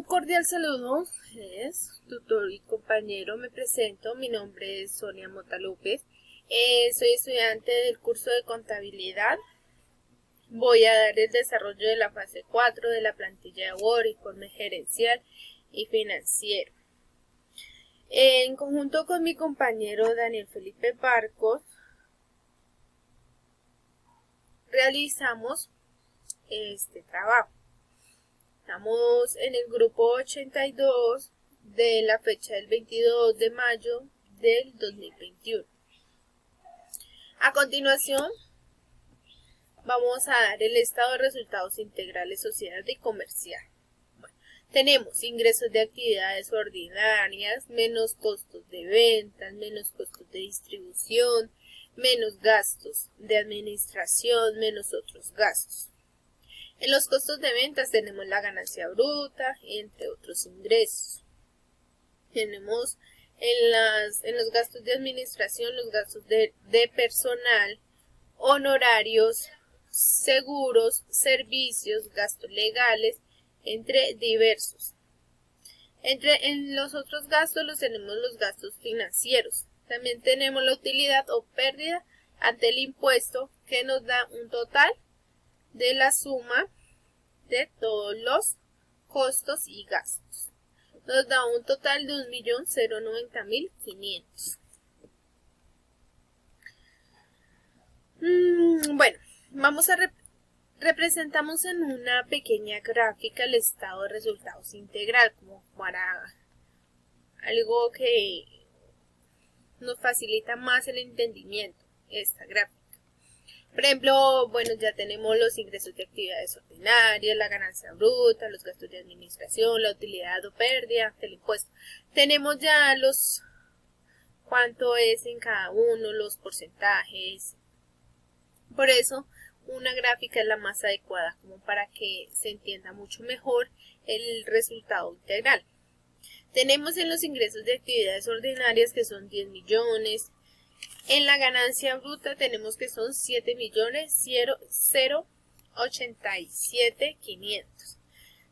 Un cordial saludo, es tutor y compañero. Me presento, mi nombre es Sonia Mota López. Soy estudiante del curso de contabilidad. Voy a dar el desarrollo de la fase 4 de la plantilla de Word, informe gerencial y financiero. En conjunto con mi compañero Daniel Felipe Barcos, realizamos este trabajo. Estamos en el grupo 82 de la fecha del 22 de mayo del 2021. A continuación, vamos a dar el estado de resultados integrales sociedad y comercial. Bueno, tenemos ingresos de actividades ordinarias, menos costos de ventas, menos costos de distribución, menos gastos de administración, menos otros gastos. En los costos de ventas tenemos la ganancia bruta, entre otros ingresos. Tenemos en los gastos de administración los gastos de personal, honorarios, seguros, servicios, gastos legales, entre diversos. En los otros gastos tenemos los gastos financieros. También tenemos la utilidad o pérdida ante el impuesto, que nos da un total de la suma de todos los costos y gastos. Nos da un total de 1.090.500. Bueno, representamos en una pequeña gráfica el estado de resultados integral, como para algo que nos facilita más el entendimiento, esta gráfica. Por ejemplo, bueno, ya tenemos los ingresos de actividades ordinarias, la ganancia bruta, los gastos de administración, la utilidad o pérdida del impuesto. Tenemos ya cuánto es en cada uno, los porcentajes. Por eso, una gráfica es la más adecuada, como para que se entienda mucho mejor el resultado integral. Tenemos en los ingresos de actividades ordinarias que son 10 millones. En la ganancia bruta tenemos que son 7.087.500.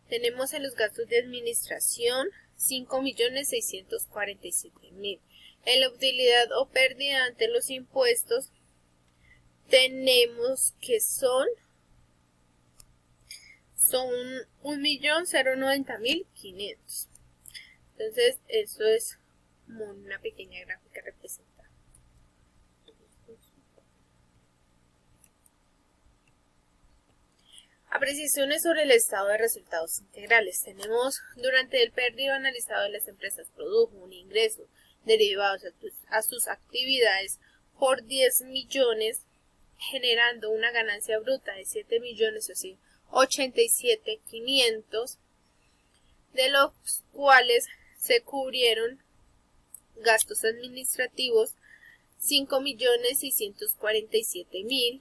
Tenemos en los gastos de administración 5.647.000. En la utilidad o pérdida ante los impuestos tenemos que son 1.090.500. Entonces, eso es una pequeña gráfica representada. Apreciaciones sobre el estado de resultados integrales. Tenemos, durante el periodo analizado de las empresas, produjo un ingreso derivado a sus actividades por 10 millones, generando una ganancia bruta de 7.087.500, de los cuales se cubrieron gastos administrativos 5.647.000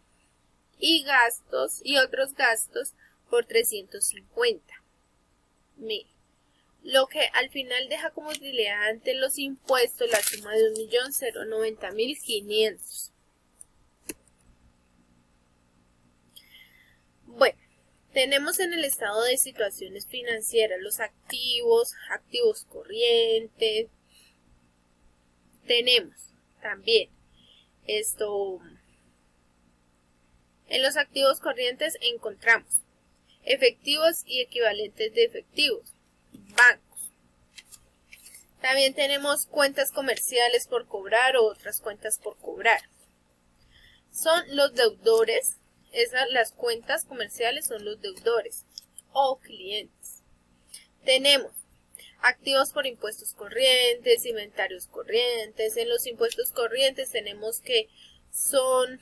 y gastos y otros gastos por 350.000, lo que al final deja como utilidad ante los impuestos la suma de 1.090.500. Bueno, tenemos en el estado de situaciones financieras los activos corrientes. Tenemos también en los activos corrientes encontramos efectivos y equivalentes de efectivos, bancos. También tenemos cuentas comerciales por cobrar o otras cuentas por cobrar. Son los deudores, las cuentas comerciales son los deudores o clientes. Tenemos activos por impuestos corrientes, inventarios corrientes. En los impuestos corrientes tenemos que son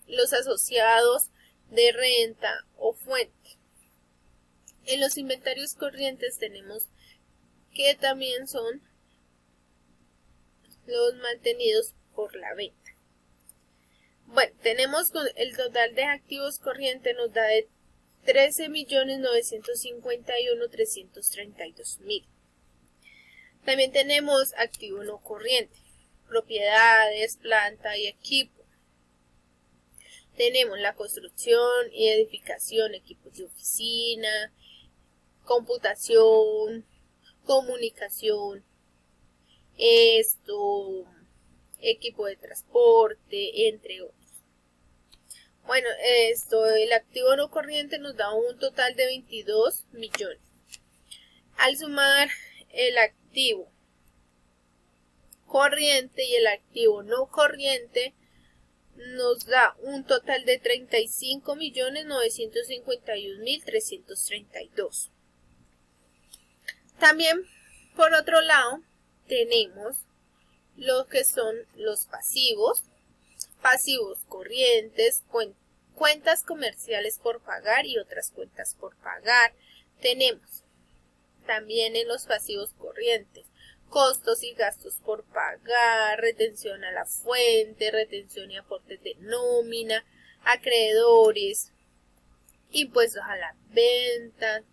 los asociados de renta o fuente. En los inventarios corrientes tenemos que también son los mantenidos por la venta. Bueno, tenemos el total de activos corrientes nos da de 13.951.332.000. También tenemos activo no corriente, propiedades, planta y equipo. Tenemos la construcción y edificación, equipos de oficina, computación, comunicación, equipo de transporte, entre otros. Bueno, el activo no corriente nos da un total de 22 millones. Al sumar el activo corriente y el activo no corriente, nos da un total de 35.951.332. También, por otro lado, tenemos lo que son los pasivos corrientes, cuentas comerciales por pagar y otras cuentas por pagar. Tenemos también en los pasivos corrientes costos y gastos por pagar, retención a la fuente, retención y aportes de nómina, acreedores, impuestos a la venta.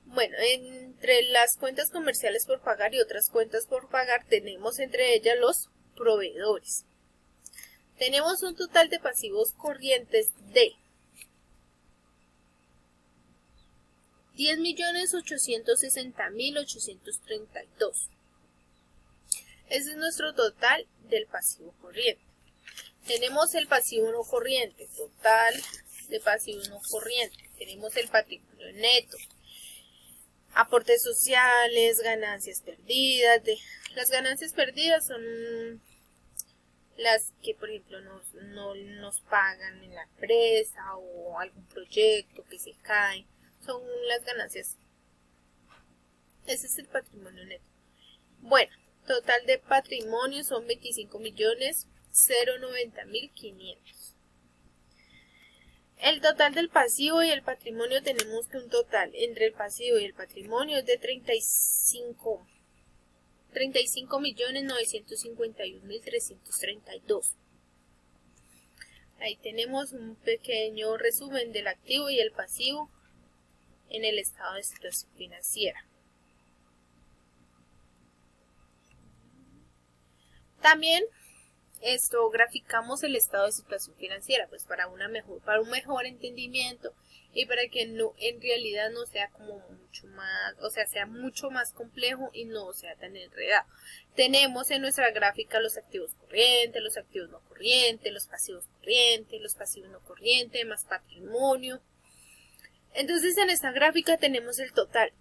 Bueno, entre las cuentas comerciales por pagar y otras cuentas por pagar tenemos entre ellas los proveedores. Tenemos un total de pasivos corrientes de 10.860.832. Ese es nuestro total del pasivo corriente. Tenemos el pasivo no corriente, total de pasivo no corriente. Tenemos el patrimonio neto, aportes sociales, ganancias perdidas. Las ganancias perdidas son las que, por ejemplo, no nos pagan en la empresa o algún proyecto que se cae. Son las ganancias. Ese es el patrimonio neto. Bueno, total de patrimonio son 25.090.500. El total del pasivo y el patrimonio tenemos que un total entre el pasivo y el patrimonio es de 35.951.332. Ahí tenemos un pequeño resumen del activo y el pasivo en el estado de situación financiera. También graficamos el estado de situación financiera, pues para un mejor entendimiento y para que en realidad no sea como mucho más, sea mucho más complejo y no sea tan enredado. Tenemos en nuestra gráfica los activos corrientes, los activos no corrientes, los pasivos no corrientes, más patrimonio. Entonces en esta gráfica tenemos el total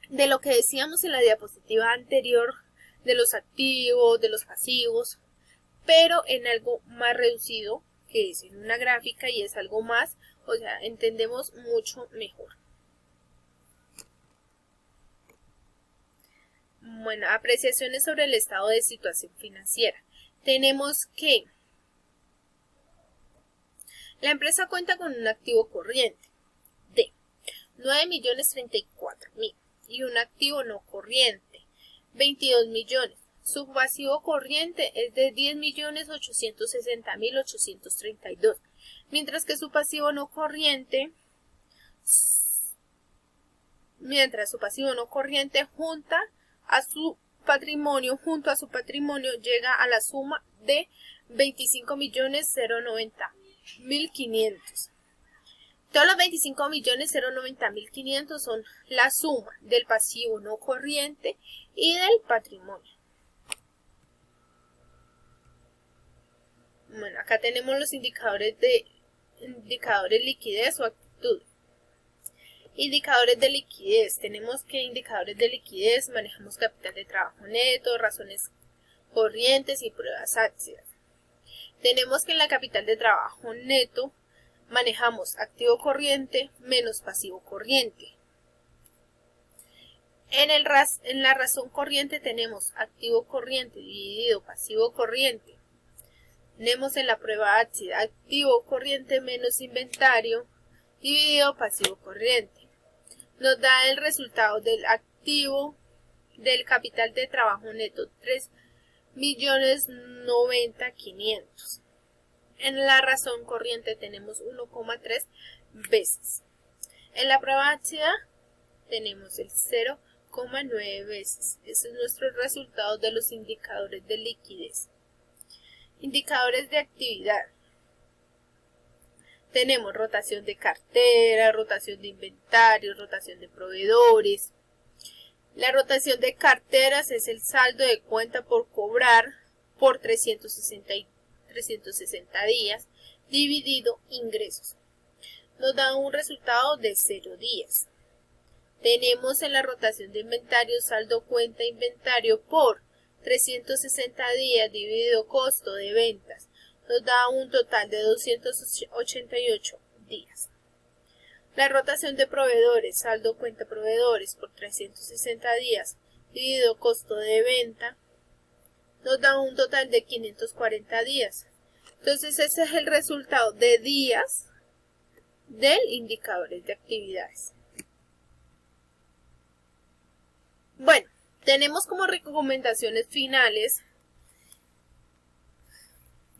de lo que decíamos en la diapositiva anterior, de los activos, de los pasivos, pero en algo más reducido, que es en una gráfica y es algo más, entendemos mucho mejor. Bueno, apreciaciones sobre el estado de situación financiera. Tenemos que la empresa cuenta con un activo corriente de 9.034.000 y un activo no corriente 22 millones. Su pasivo corriente es de 10.860.832, mientras su pasivo no corriente junto a su patrimonio llega a la suma de 25.090.500. Todos los 25.090.500 son la suma del pasivo no corriente y del patrimonio. Bueno, acá tenemos los indicadores liquidez o actitud. Indicadores de liquidez. Tenemos que indicadores de liquidez manejamos capital de trabajo neto, razones corrientes y pruebas ácidas. Tenemos que en la capital de trabajo neto manejamos activo corriente menos pasivo corriente. En la razón corriente tenemos activo corriente dividido pasivo corriente. Tenemos en la prueba ácida activo corriente menos inventario dividido pasivo corriente. Nos da el resultado del activo del capital de trabajo neto 3.090.500. En la razón corriente tenemos 1,3 veces. En la prueba ácida tenemos el 0,9 veces. Ese es nuestro resultado de los indicadores de liquidez. Indicadores de actividad. tenemos rotación de cartera, rotación de inventario, rotación de proveedores. La rotación de carteras es el saldo de cuenta por cobrar por 360 días dividido ingresos. Nos da un resultado de 0 días. Tenemos en la rotación de inventario saldo cuenta inventario por 360 días dividido costo de ventas. Nos da un total de 288 días. La rotación de proveedores, saldo cuenta proveedores por 360 días dividido costo de venta, nos da un total de 540 días. Entonces ese es el resultado de días del indicador de actividades. Bueno, tenemos como recomendaciones finales,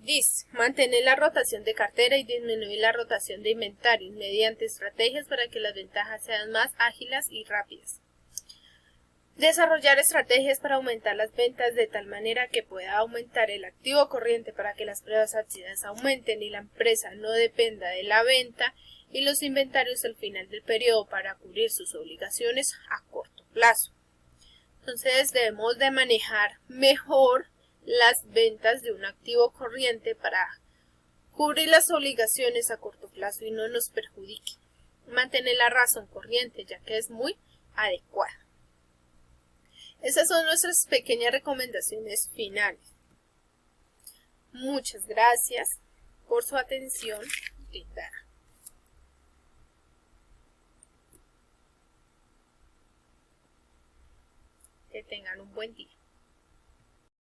dice, mantener la rotación de cartera y disminuir la rotación de inventario mediante estrategias para que las ventajas sean más ágiles y rápidas. Desarrollar estrategias para aumentar las ventas de tal manera que pueda aumentar el activo corriente para que las pruebas activas aumenten y la empresa no dependa de la venta y los inventarios al final del periodo para cubrir sus obligaciones a corto plazo. Entonces debemos de manejar mejor las ventas de un activo corriente para cubrir las obligaciones a corto plazo y no nos perjudique. Mantener la razón corriente ya que es muy adecuada. Esas son nuestras pequeñas recomendaciones finales. Muchas gracias por su atención. Que tengan un buen día.